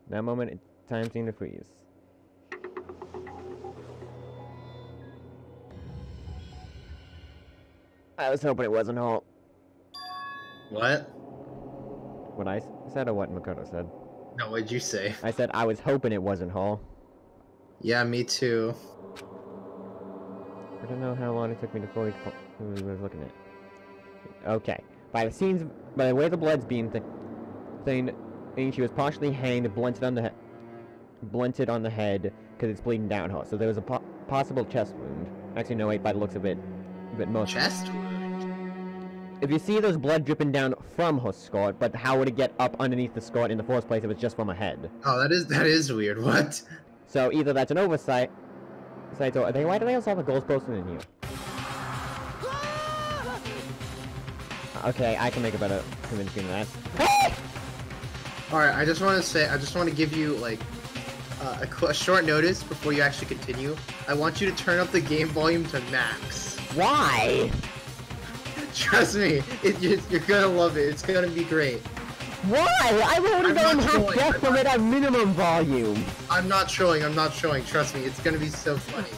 That moment, time seemed to freeze. I was hoping it wasn't Hall. What? What I said or what Makoto said? No, what'd you say? I said I was hoping it wasn't Hall. Yeah, me too. I don't know how long it took me to fully was looking at. Okay. By the way the blood's being saying she was partially hanged, blunted on the head, because it's bleeding down her. So there was a possible chest wound. Actually, no, wait, by the looks of it, most. Chest wound? If you see those blood dripping down from her skirt, but how would it get up underneath the skirt in the first place if it's just from her head? Oh, that is weird. What? So either that's an oversight, or why do they also have a ghost person in here? Okay, I can make a better convincing than that. Alright, I just want to give you, like, a short notice before you actually continue. I want you to turn up the game volume to max. Why? Trust me, you're gonna love it. It's gonna be great. Why? I'm already going half deaf from it at minimum volume. I'm not trolling. Trust me, it's gonna be so funny.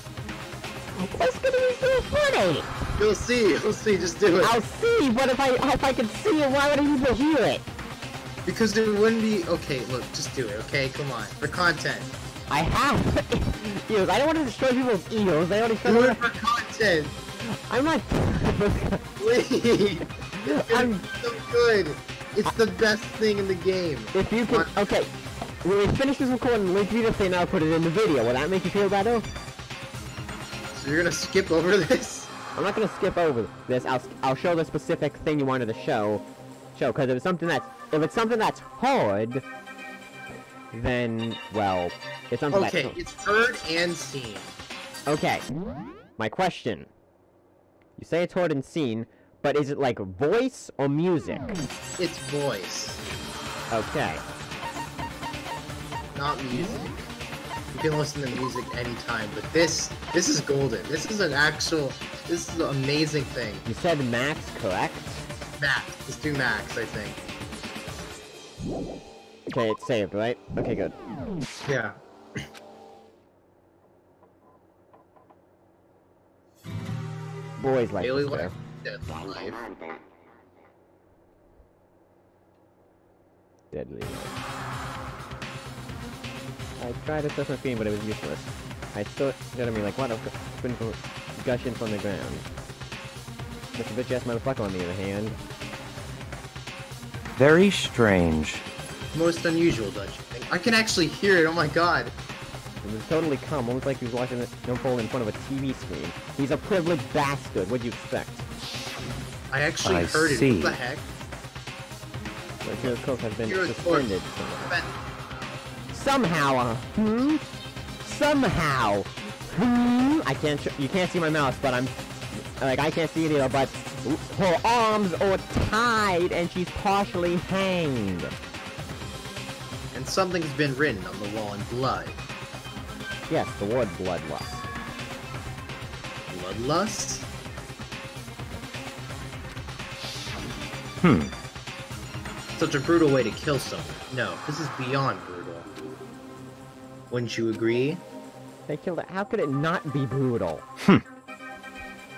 What's gonna be so funny? You'll see, just do it. I'll see, but if I could see it, why would I even hear it? Because it wouldn't be... Okay, look, just do it, okay? Come on. For content. I have ears. I don't want to destroy people's ears. I only do it for content. I'm not... Please. I'm so good. It's the best thing in the game. If you can... Okay. When we finish this recording, link me the thing, I'll put it in the video. Will that make you feel better? So you're gonna skip over this? I'm not gonna skip over this. I'll show the specific thing you wanted to show. Because if it's something that's hard, then, well, it's something that's... Okay, it's heard and seen. Okay. My question. You say it's heard and seen, but is it like voice or music? It's voice. Okay. Not music. You can listen to music anytime, but this is golden. This is an amazing thing. You said max, correct? Max. Let's do max, I think. Okay, it's saved, right? Okay, good. Yeah. Boys like Daily this life, deadly life. Deadly life. I tried to touch my feet, but it was useless. I still got at me like, what? I've been gushing from the ground. Mr. Bitch-ass motherfucker, on the other hand. Very strange. Most unusual, don't you think? I can actually hear it, oh my god. It was totally calm, almost like he was watching it unfold in front of a TV screen. He's a privileged bastard, what'd you expect? I actually heard it, what the heck? The Hero's Cook has been suspended. Somehow, Somehow, you can't see my mouse, but I can't see it either, but her arms are tied and she's partially hanged. And something's been written on the wall in blood. Yes, the word bloodlust. Bloodlust? Such a brutal way to kill someone. No, this is beyond brutal. Wouldn't you agree? They killed it. How could it not be brutal?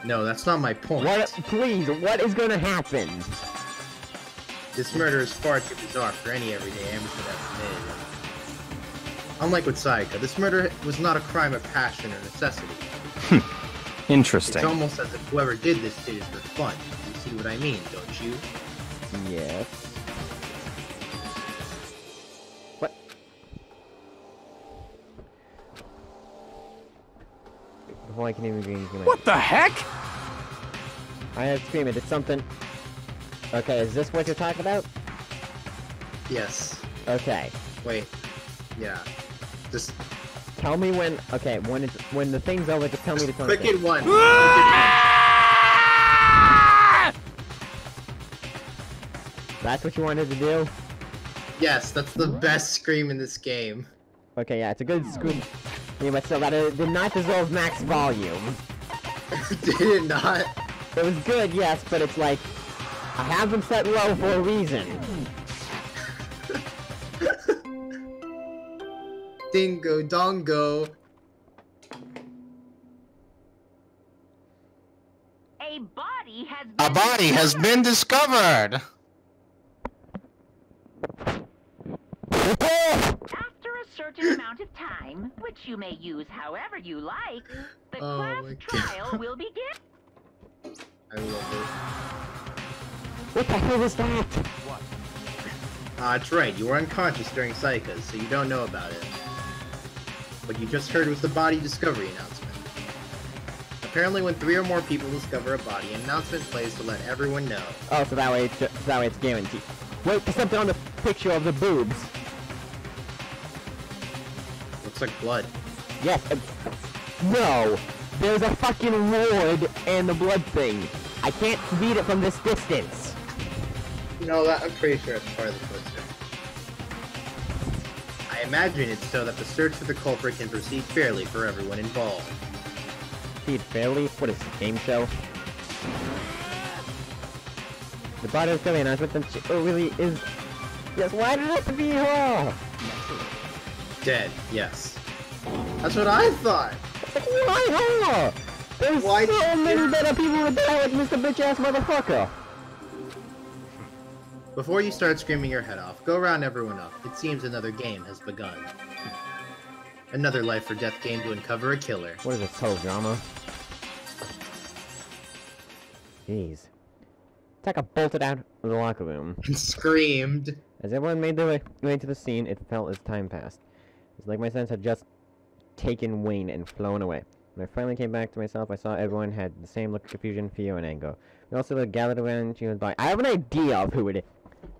No, that's not my point. Please, what is gonna happen? This murder is far too bizarre for any everyday amateur to admit. Unlike with Sayaka, this murder was not a crime of passion or necessity. Interesting. It's almost as if whoever did this did it for fun. You see what I mean, don't you? Yes. What? Before I can even get anything. What the heck? I had to scream it. It's something. Okay, is this what you're talking about? Yes. Okay. Wait. Yeah. Just tell me when. Okay, when the thing's over, just tell me to tell me. Cricket one. That's what you wanted to do? Yes, that's the best scream in this game. Okay, yeah, it's a good scream. Yeah, but still, that did not deserve max volume. Did it not? It was good, yes, but it's like, I have them set low for a reason. dingo dongo. A body has been A body has been discovered! After a certain amount of time, which you may use however you like, the Oh class my trial God. will begin. I love it. What the hell was that? That's right, you were unconscious during Psychas, so you don't know about it. What you just heard was the body discovery announcement. Apparently when 3 or more people discover a body, an announcement plays to let everyone know. Oh, so that way it's guaranteed. Wait, there's something on the picture of the boobs. Looks like blood. Yes. No. There's a fucking ward and the blood thing. I can't read it from this distance. No, that I'm pretty sure it's part of the poster. I imagine it's so that the search for the culprit can proceed fairly for everyone involved. Proceed fairly? What is this, a game show? The body of Philly announcement that she really is... Yes, why did it have to be her? Dead, yes. That's what I thought! Why her? There's Why so did many you- better people to die with Mr. Bitch-ass motherfucker! Before you start screaming your head off, go round everyone up. It seems another game has begun. Another life or death game to uncover a killer. What is this, total drama? Jeez. Taka bolted out of the locker room. And screamed. As everyone made their way to the scene, it felt as time passed. It's like my sense had just taken wing and flown away. When I finally came back to myself, I saw everyone had the same look of confusion, fear, and anger. We also gathered around, she was by. I have an idea of who it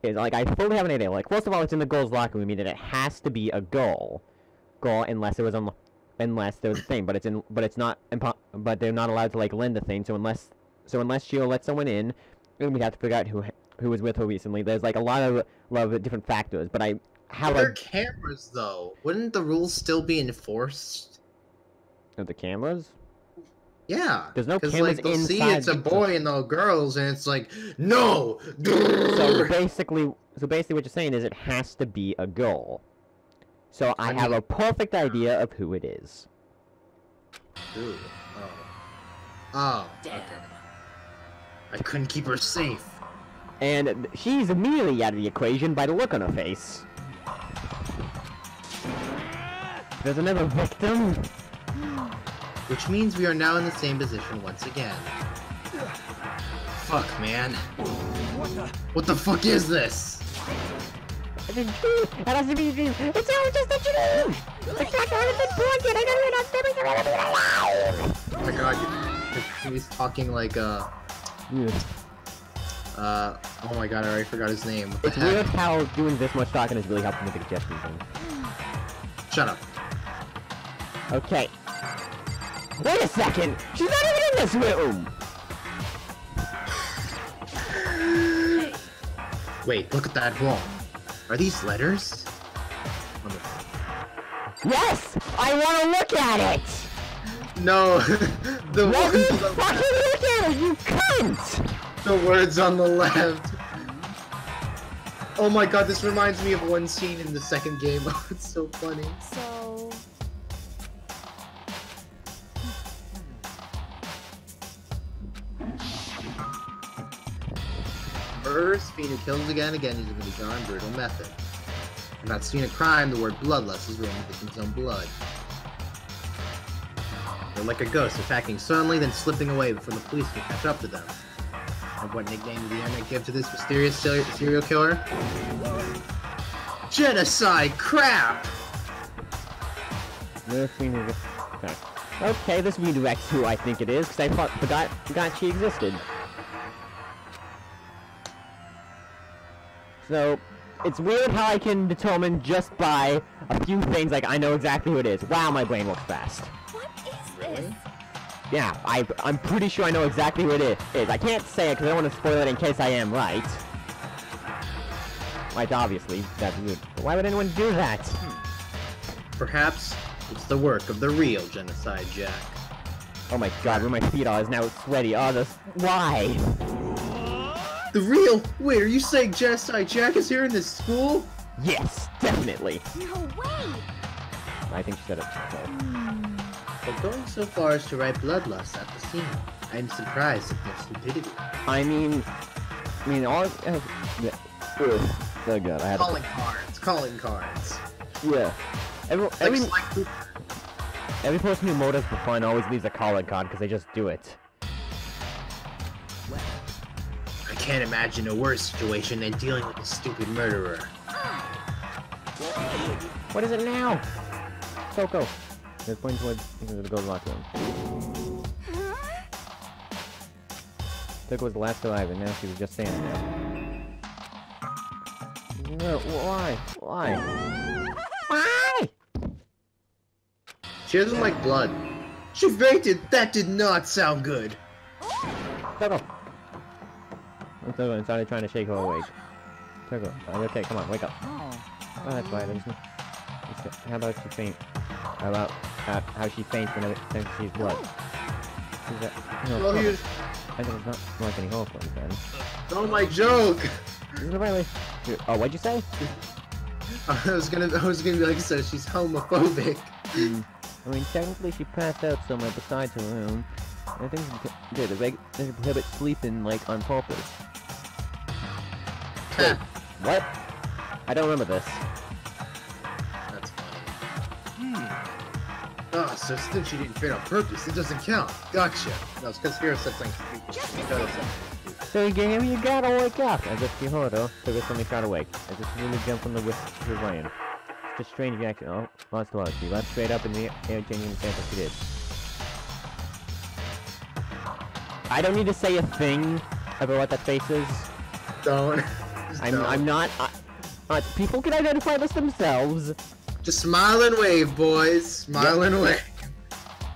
is. Like, I fully have an idea. Like, first of all, it's in the girls' locker room, meaning it has to be a girl. Girl, unless it was on, unless there was a thing. But it's not. But they're not allowed to like lend a thing. So unless she'll let someone in, then we'd have to figure out who was with her recently. There's like a lot of different factors. But I have There are cameras, though. Wouldn't the rules still be enforced? Of the cameras? Yeah. There's no 'cause, cameras like, they'll see inside it's a the- boy and the girls, and it's like, no! So basically what you're saying is it has to be a girl. So I have a perfect idea of who it is. Ooh. Oh. Okay. I couldn't keep her safe. And she's immediately out of the equation by the look on her face. There's another victim? Which means we are now in the same position once again. Fuck, man. What the fuck is this? It's a dream! It has to be a dream! It's all just a dream! The cracker has been pointed! I don't know alive! Oh my god, he's talking like, oh my god, I already forgot his name. What the It's heck? weird how doing this much talking is really helping with the congestion thing. Shut up. Okay. Wait a second! She's not even in this room! Wait, look at that wall. Are these letters? Yes! I want to look at it! No, the Let me words, fucking look at it, you cunt! the words on the left. Oh my god, this reminds me of one scene in the second game. Oh, it's so funny. So... Murderous fiend who kills again and again using a bizarre and brutal method. When not seeing a crime, the word bloodlust is written with the victim's own blood. They're like a ghost, attacking suddenly, then slipping away before the police can catch up to them. And what nickname did the internet give to this mysterious serial killer? Genocide crap! Okay, this redirects who I think it is, because I forgot she existed. So, it's weird how I can determine just by a few things, like I know exactly who it is. Wow, my brain works fast. What is this? Yeah, I'm pretty sure I know exactly who it is. I can't say it because I don't want to spoil it in case I am right. Like, obviously, that's weird. But why would anyone do that? Perhaps it's the work of the real Genocide Jack. Oh my god, where my feet are is now sweaty. Oh, this... Why? The real? Wait, are you saying Genocide Jack is here in this school? Yes, definitely. No way! I think she said it. But going so far as to write bloodlust at the scene, I am surprised at their stupidity. I mean, all. Oh god, I had Calling cards. Yeah. Every Like, person who motives for fun always leaves a calling card because they just do it. I can't imagine a worse situation than dealing with a stupid murderer. What is it now? Coco. There's pointing towards the gold locker room. Coco was the last alive, and now she was just standing there. No, why? Why? Why? She doesn't like blood. She fainted! That did not sound good! Coco! I'm started trying to shake her awake. Coco, are you okay? Come on, wake up. Oh, that's right. How about she faint? How about how she faints whenever she sees blood? Well, I think it's not like any hope then. Oh, my joke! Oh, what'd you say? I was gonna be like, so she's homophobic. I mean, technically she passed out somewhere besides her room. I think they prohibit sleeping, like, on purpose. Wait, what? I don't remember this. That's funny. Oh, so since she didn't faint on purpose, it doesn't count. Gotcha. No, it's because Hero said something stupid. So you gotta wake up! As if you heard her, so this suddenly shot awake. As if she really jumped from the whisk she was laying. Just a strange reaction. Oh, lost to she leapt straight up in the air, changing the stance as she did. I don't need to say a thing about what that face is. Don't. I'm not. People can identify this themselves. Just smile and wave, boys. Smile and wave.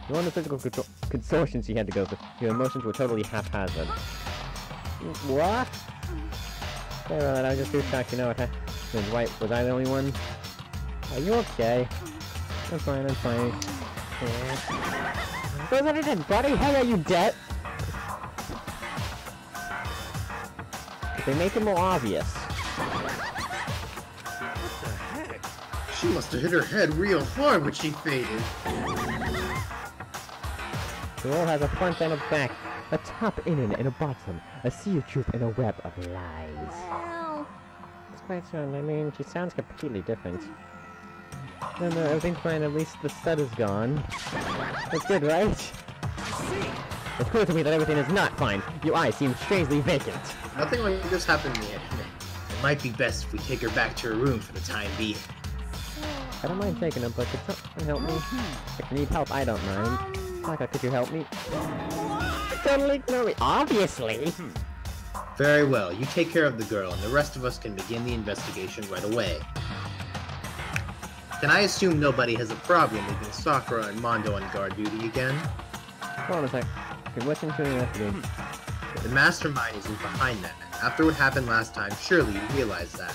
You want the physical contortion she had to go through. Your emotions were totally haphazard. What? Sorry about that, I was just too shocked to know what happened. Wait, was I the only one? Are you okay? I'm fine, I'm fine. Yeah. Goes on it, buddy! Hey, are you dead? They make it more obvious. She must have hit her head real hard when she faded. The world has a front and a back, a top in and a bottom, a sea of truth and a web of lies. Well, It's quite strong. I mean, she sounds completely different. No, everything's fine. At least the stud is gone. That's good, right? It's clear to me that everything is not fine. Your eyes seem strangely vacant. Nothing like this happened in the anime. It might be best if we take her back to her room for the time being. I don't mind taking them, but could someone help me? If you need help, I don't mind. Saka, could you help me? Totally ignore me. Obviously! Very well, you take care of the girl, and the rest of us can begin the investigation right away. Can I assume nobody has a problem leaving Sakura and Mondo on guard duty again? Hold on a sec. Okay, what's into the investigation? The mastermind isn't behind that. After what happened last time, surely you realize that.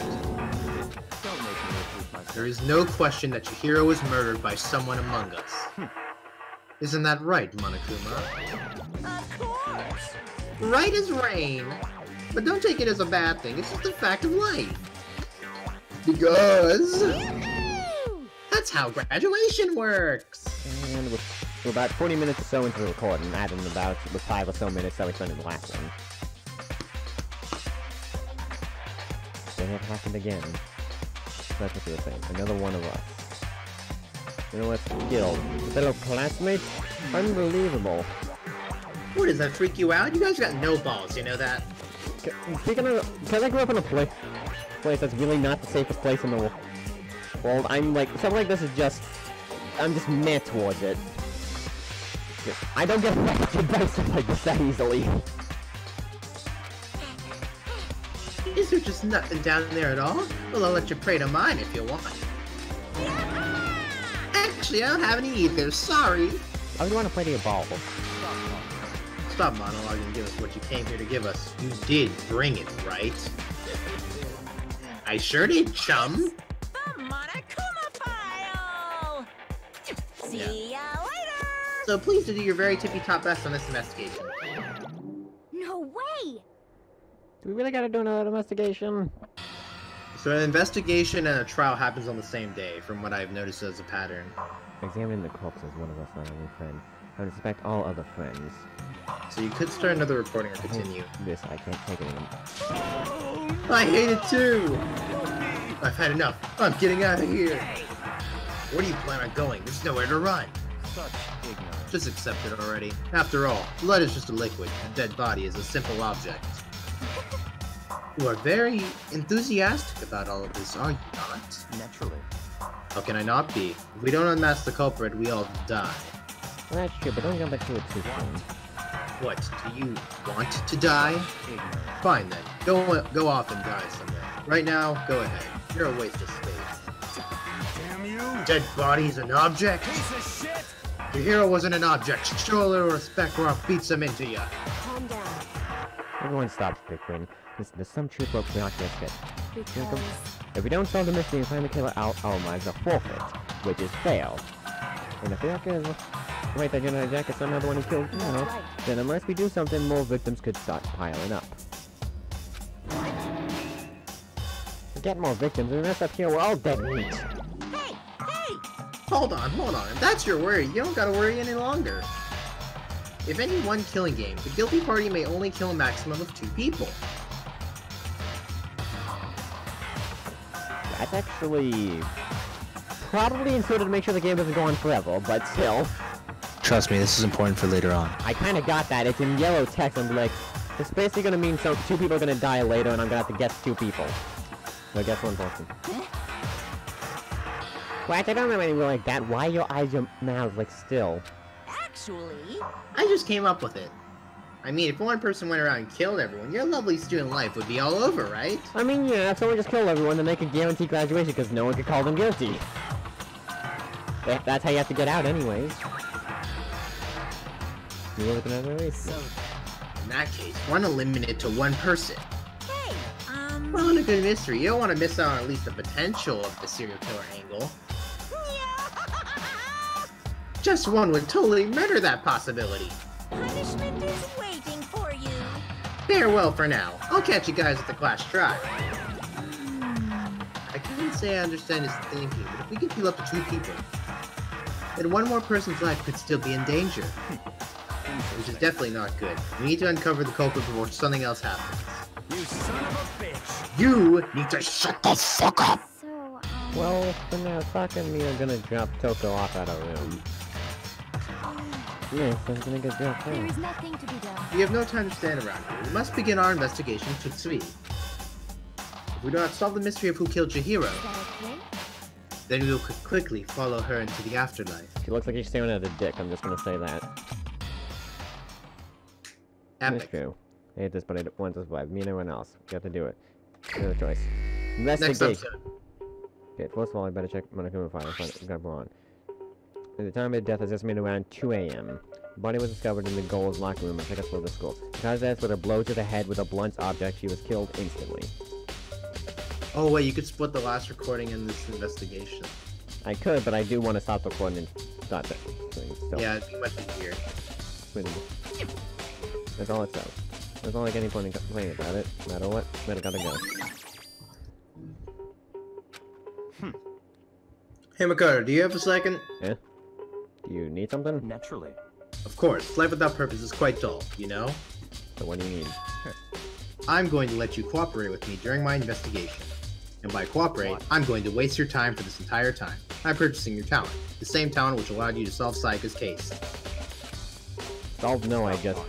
There is no question that Chihiro was murdered by someone among us. Isn't that right, Monokuma? of course. Right as rain. But don't take it as a bad thing, it's just a fact of life. Because... that's how graduation works! And we're about 40 minutes or so into the recording, adding about 5 or so minutes that we spent in the last one. Then it happened again. That's what you were saying. Another one of us. You know what's killed? Fellow classmates? Unbelievable. What, does that freak you out? You guys got no balls, you know that? Speaking of, because I grew up in a place that's really not the safest place in the world, I'm like, something like this is just, I'm just meh towards it. I don't get affected by stuff like this that easily. Is there just nothing down there at all? Well, I'll let you pray to mine if you want. Actually, I don't have any either, sorry. I would want to play to your ball. Stop monologuing and give us what you came here to give us. You did bring it, right? I sure did, chum. The Monokuma file! See ya later. So please do your very tippy-top best on this investigation. No way. Do we really gotta do another investigation? The So an investigation and a trial happens on the same day, from what I've noticed as a pattern. Examining the corpse is one of us, not only friend. I would suspect all other friends. So you could start another recording or continue. This, I can't take it anymore. I hate it too! I've had enough. I'm getting out of here. Where do you plan on going? There's nowhere to run. Such ignorance. Just accept it already. After all, blood is just a liquid. A dead body is a simple object. You are very enthusiastic about all of this, are you not? Naturally. How can I not be? If we don't unmask the culprit, we all die. Well, that's true, but don't jump into it too soon. What, do you want to die? Ignorant. Fine then. Go off and die somewhere. Right now, go ahead. You're a waste of space. Damn you! Dead body's an object? Piece of shit! Your hero wasn't an object. Show a little respect or I'll beat some into ya. Calm down. Everyone stops, Bigwin. Listen, there's some truth about Byakuya's hit. Because... If we don't solve the mystery and find the killer, our lives are forfeit, which is fail. And if Byakuya is right, that General Jack is somehow the one who killed Juno, right. then unless we do something, more victims could start piling up. Get more victims, and the rest up here, we're all dead meat. Hey! Hey! Hold on. If that's your worry, you don't gotta worry any longer. If any one killing game, the guilty party may only kill a maximum of 2 people. That's actually probably inserted to make sure the game doesn't go on forever, but still. Trust me, this is important for later on. I kind of got that. It's in yellow text. I'm like, it's basically going to mean 2 people are going to die later, and I'm going to have to guess 2 people. So I guess 1 person. What? I don't remember anything like that. Why are your eyes, your mouths, like, still? Actually... I just came up with it. I mean, if one person went around and killed everyone, your lovely student life would be all over, right? I mean, yeah, if someone just killed everyone, then they could guarantee graduation because no one could call them guilty. That's how you have to get out anyways. You look at another race. In that case, why not limit it to 1 person? Hey! Well, in a good mystery, you don't want to miss out on at least the potential of the serial killer angle. Just 1 would totally murder that possibility. Punishment is waiting for you. Farewell for now. I'll catch you guys at the class try. I can't say I understand his thinking, but if we can heal up to 2 people, then 1 more person's life could still be in danger. Which is definitely not good. We need to uncover the culprit before something else happens. You son of a bitch! You need to shut the fuck up! So, Well, for now, Sokka and me are gonna drop Toko off at our room. Yes, I'm gonna get dropped there there. is nothing to be done. We have no time to stand around here. We must begin our investigation to Tsui. If we do not solve the mystery of who killed Chihiro, Is that okay? then we will quickly follow her into the afterlife. She looks like she's staring at a dick, I'm just gonna say that. That's Epic. true. I hate this, but I want to survive. Me and everyone else. We have to do it. No choice. Next Investigation. episode. Okay, first of all, I better check Monaco file. We got on. At the time of death is estimated around 2 a.m. The body was discovered in the girl's locker room and took us to the school. Because that's with a blow to the head with a blunt object, she was killed instantly. Oh wait, you could split the last recording in this investigation. I could, but I do want to stop recording and start that thing. So, Yeah, it'd be much easier. That's all it says. There's not like any point in complaining about it. No matter what, but it gotta go. Hey Makoto, do you have a second? Yeah? Do you need something? Naturally. Of course, life without purpose is quite dull, you know? So what do you need? I'm going to let you cooperate with me during my investigation. And by cooperate, I'm going to waste your time for this entire time. I'm purchasing your talent. The same talent which allowed you to solve Saika's case. Solve no, I just...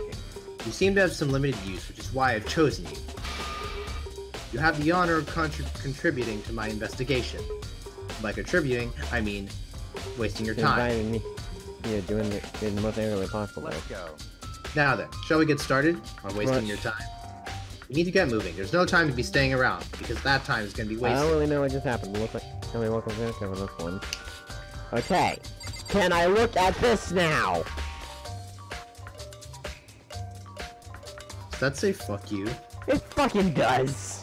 You seem to have some limited use, which is why I've chosen you. You have the honor of contributing to my investigation. By contributing, I mean wasting your time. Inviting me. Yeah, doing it in the most early possible. Let's go. Now then, shall we get started on wasting your time? We need to get moving. There's no time to be staying around, because that time is going to be I wasted. don't really know what just happened. It looks like... Tell me what was this one. Okay. Can I look at this now? Does that say fuck you? It fucking does.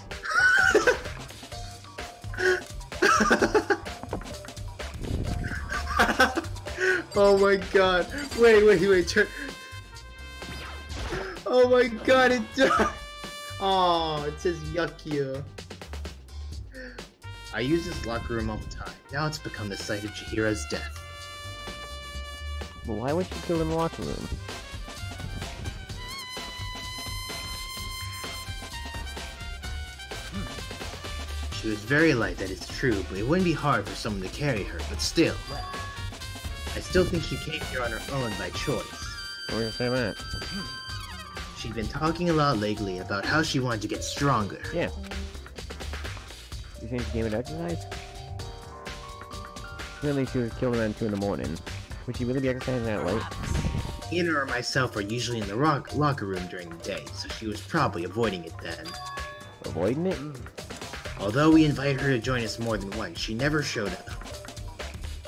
Oh my god. Wait. Turn. Oh my god, it does. Oh, it says yuck you. I use this locker room all the time. Now it's become the site of Chihira's death. Well, why would she kill in the locker room? She was very light, that is true, but it wouldn't be hard for someone to carry her, but still. I still think she came here on her own by choice. We're gonna say that. She'd been talking a lot lately about how she wanted to get stronger. Yeah. You think she gave it exercise? Really, she was killed around 2 in the morning. Would she really be exercising that late? Ian or myself are usually in the locker room during the day, so she was probably avoiding it then. Avoiding it? Although we invited her to join us more than once, she never showed up.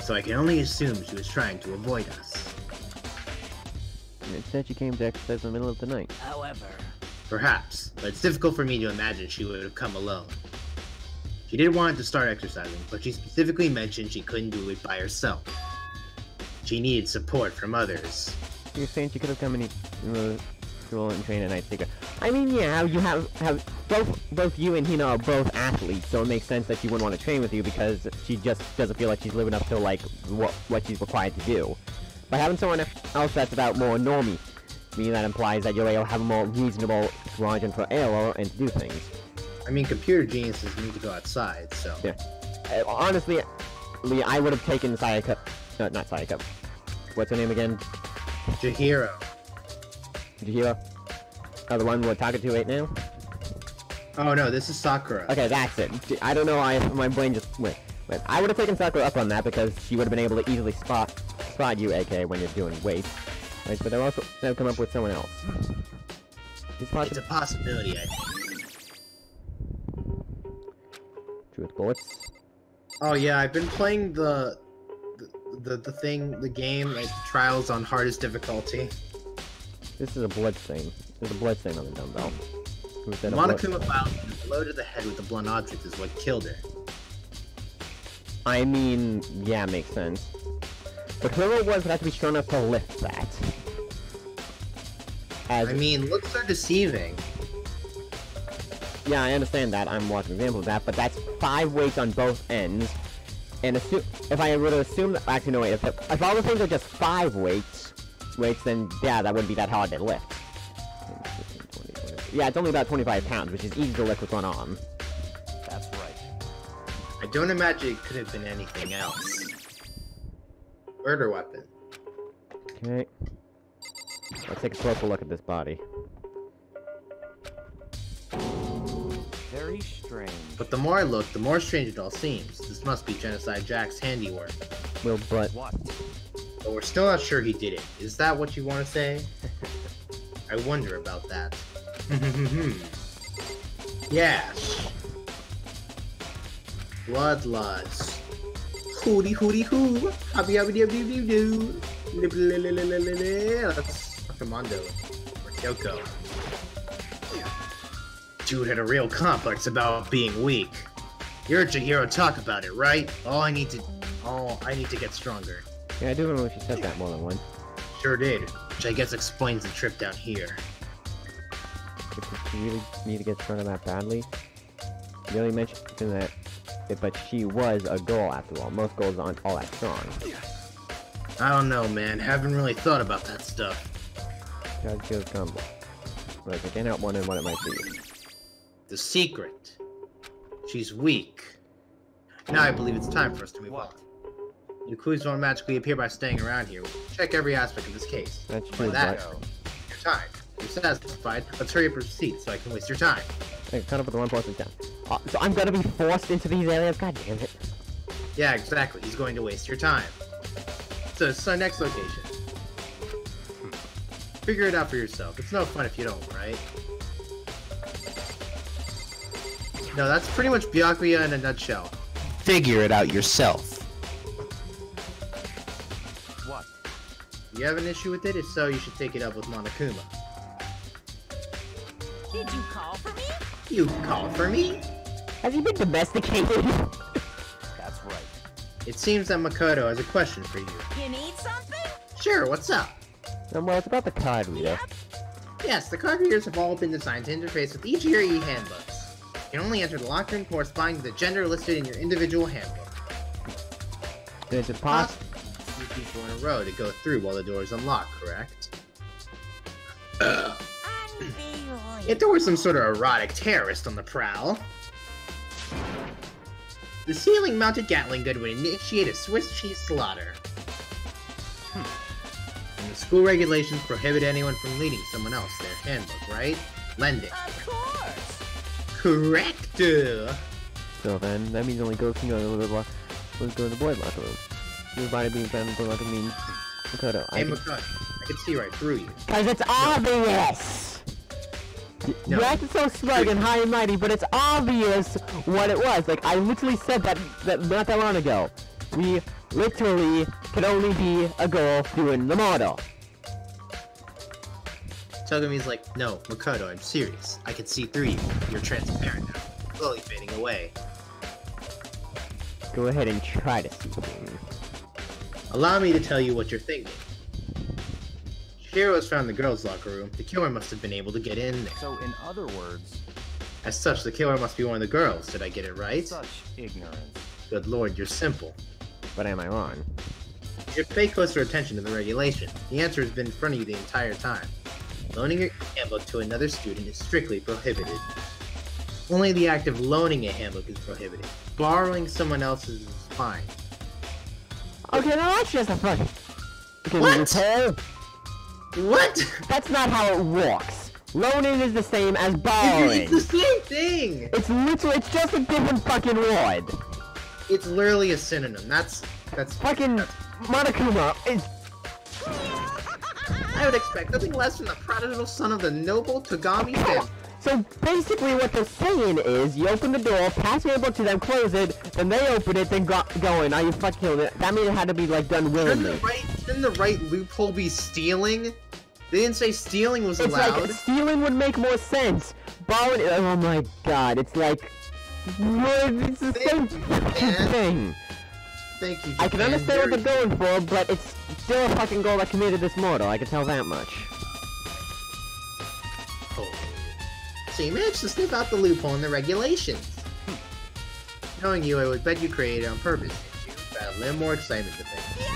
So I can only assume she was trying to avoid us. And instead she came to exercise in the middle of the night. However, Perhaps, but it's difficult for me to imagine she would have come alone. She did want to start exercising, but she specifically mentioned she couldn't do it by herself. She needed support from others. You're saying she could have come in the school and trained at night Seeker. I mean, yeah, you have both you and Hina are both athletes, so it makes sense that she wouldn't want to train with you because she just doesn't feel like she's living up to like what she's required to do. By having someone else that's about more normie, meaning that implies that you're able to have a more reasonable margin for error and to do things. I mean, computer geniuses need to go outside, so... Yeah. Honestly, Lee, I would have taken Sayaka... not Sayaka. What's her name again? Chihiro. Chihiro? Oh, the one we're talking to right now? Oh no, this is Sakura. Okay, that's it. I don't know why my brain just went. But I would have taken Sakura up on that because she would have been able to easily spot you, aka when you're doing weights. Right, but they'll come up with someone else. It's a possibility, I think. Truth bullets. Oh yeah, I've been playing the game, like Trials on hardest difficulty. This is a blood stain. There's a blood stain on the dumbbell. Monokuma found a blow to the head with a blunt object is what killed her. I mean, yeah, makes sense. But whoever it was would have to be strong enough to lift that. I mean, looks are deceiving. Yeah, I understand that. I'm watching examples of that, but that's 5 weights on both ends. And if I were to assume that... Actually, no, wait. If all the things are just 5 weights, then yeah, that wouldn't be that hard to lift. Yeah, it's only about 25 pounds, which is easy to lift with one arm. that's right. I don't imagine it could have been anything else. Murder weapon. Okay. Let's take a closer look at this body. Very strange. But the more I look, the more strange it all seems. This must be Genocide Jack's handiwork. Well, but... What? But we're still not sure he did it. Is that what you want to say? I wonder about that. Yes. Bloodlust. Hooty hooty hoo. Happy happy doo doo doo doo. That's Commando. Or Kyoko. Dude had a real complex about being weak. You heard Chihiro talk about it, right? I need to get stronger. Yeah, I do remember she said that more than once. Sure did. Which I guess explains the trip down here. Did she really need to get stronger that badly? You only mentioned that, but she was a girl after all. Most girls aren't all that strong. I don't know, man. Haven't really thought about that stuff. God kills combo. But I can't help wondering what it might be. The secret. She's weak. Now I believe it's time for us to move on. New clues don't magically appear by staying around here. Check every aspect of this case. That's true, That, but... your time. You're satisfied. Let's hurry up and proceed so I can waste your time. I kind of put the wrong person down. So I'm gonna be forced into these areas? God damn it. Yeah, exactly. He's going to waste your time. So it's our next location. Figure it out for yourself. It's no fun if you don't, right? No, that's pretty much Byakuya in a nutshell. Figure it out yourself. What? You have an issue with it? If so, you should take it up with Monokuma. Did you call for me? You called for me? Has he been domesticated? That's right. It seems that Makoto has a question for you. You need something? Sure, what's up? Well, it's about the card reader. Yes, the card readers have all been designed to interface with each of your e-handbooks. You can only enter the locker room corresponding to the gender listed in your individual handbook. Is it possible? Few people in a row to go through while the door is unlocked, correct? If there was some sort of erotic terrorist on the prowl, the ceiling-mounted Gatling gun would initiate a Swiss cheese slaughter. And the school regulations prohibit anyone from lending someone else their handbook, right? Lending. Of course. Correct! So then, that means only girls can go to the boys' locker room. Everybody being found in the locker room means Makoto. Hey, Makoto, I can see right through you. Cause it's obvious! No. You acted so smug and high and mighty, but it's obvious what it was. Like, I literally said that not that long ago. We literally could only be a girl doing the model. Togumi's like, no, Makoto, I'm serious. I can see through you. You're transparent now. Slowly fading away. Go ahead and try to see things. Allow me to tell you what you're thinking. Shiro was found in the girls' locker room. The killer must have been able to get in there. So, in other words, As such, the killer must be one of the girls. Did I get it right? such ignorance. Good lord, you're simple. But am I wrong? You should pay closer attention to the regulation. The answer has been in front of you the entire time. Loaning your handbook to another student is strictly prohibited. Only the act of loaning a handbook is prohibited. Borrowing someone else's is fine. Okay, now that's just a fucking... What? What? That's not how it works. Loaning is the same as borrowing. It's the same thing! It's literally, it's just a different fucking word. It's literally a synonym. That's Fucking Monokuma is... I would expect nothing less from the prodigal son of the noble Togami family. So basically what they're saying is, you open the door, pass your book to them, close it, then they open it, then go in. Are you fucking killing it? That means it had to be like done willingly. Shouldn't the right loophole be stealing? They didn't say stealing was It's allowed. like, stealing would make more sense. Borrowing, oh my god, it's like... What? It's the same fucking thing. Thank you, I can Japan. understand what they're going for, but it's still a fucking girl that committed this murder, I can tell that much. Oh. So you managed to sniff out the loophole in the regulations. Knowing you, I would bet you created it on purpose, didn't you? To add a little more excitement to things.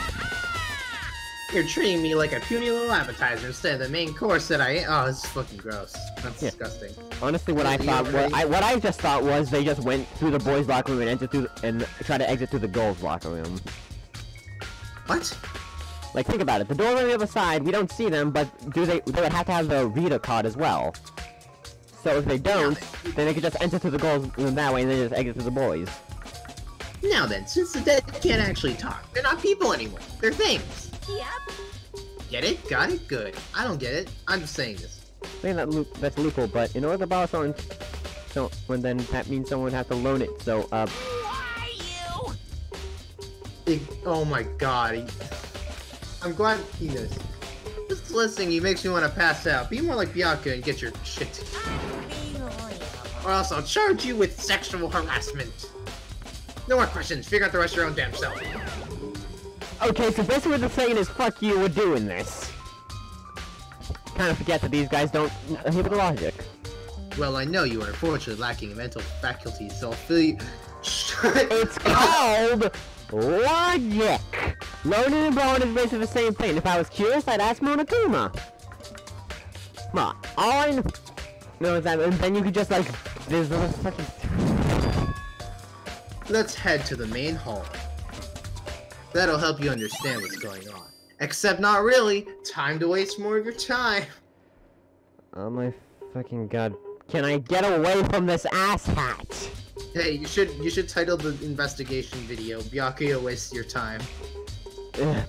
You're treating me like a puny little appetizer instead of the main course that I am. Oh, this is fucking gross. That's disgusting. Honestly, what I thought, what I just thought was they just went through the boys' locker room and entered through and tried to exit through the girls' locker room. What? Like, think about it. The doors on the other side, we don't see them, but they would have to have the reader card as well. So if they don't, then they could just enter through the girls' room that way and then just exit through the boys. Now then, since the dead can't actually talk, they're not people anymore. They're things. Yep. Get it? Got it? Good. I don't get it. I'm just saying this. Saying that's loophole, but in order to borrow someone, then that means someone would have to loan it. So, Who are you? Oh my god. I'm glad he knows. Just listening, he makes me want to pass out. Be more like Byakuya and get your shit together. Or else I'll charge you with sexual harassment. No more questions. Figure out the rest of your own damn self. okay, so basically what they're saying is, fuck you, we're doing this. Kind of forget that these guys don't hear the logic. Well, I know you are unfortunately lacking in mental faculties, so I'll fill you. It's called logic. Loaning and borrowing is basically the same thing. If I was curious, I'd ask Monokuma. All I know is that then you could just like, there's a fucking... Let's head to the main hall. That'll help you understand what's going on. Except not really. Time to waste more of your time. Oh my fucking god. Can I get away from this asshat? Hey, you should title the investigation video, Byakuya wastes your time.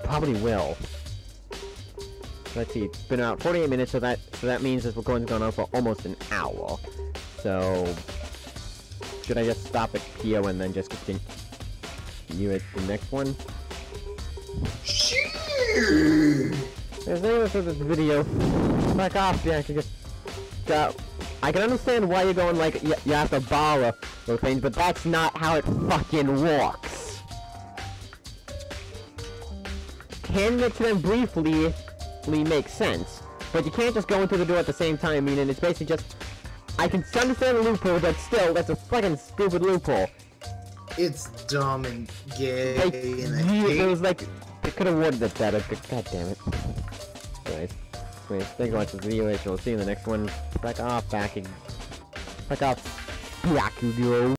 Probably will. Let's see, it's been about 48 minutes, so that means this recording's gone on for almost an hour. So, should I just stop it here and then just continue it the next one? There's no for this video. Back off, yeah, I can just I can understand why you're going like you have to borrow those things, but that's not how it fucking works. Handing it to them briefly makes sense, but you can't just go into the door at the same time. Meaning it's basically just I can understand the loophole, but still, that's a fucking stupid loophole. It's dumb and gay and I It was hate. like, they could have worded it better, but god damn it. Anyways, thanks for watching this video, we'll see you in the next one. Back off, Byakuya.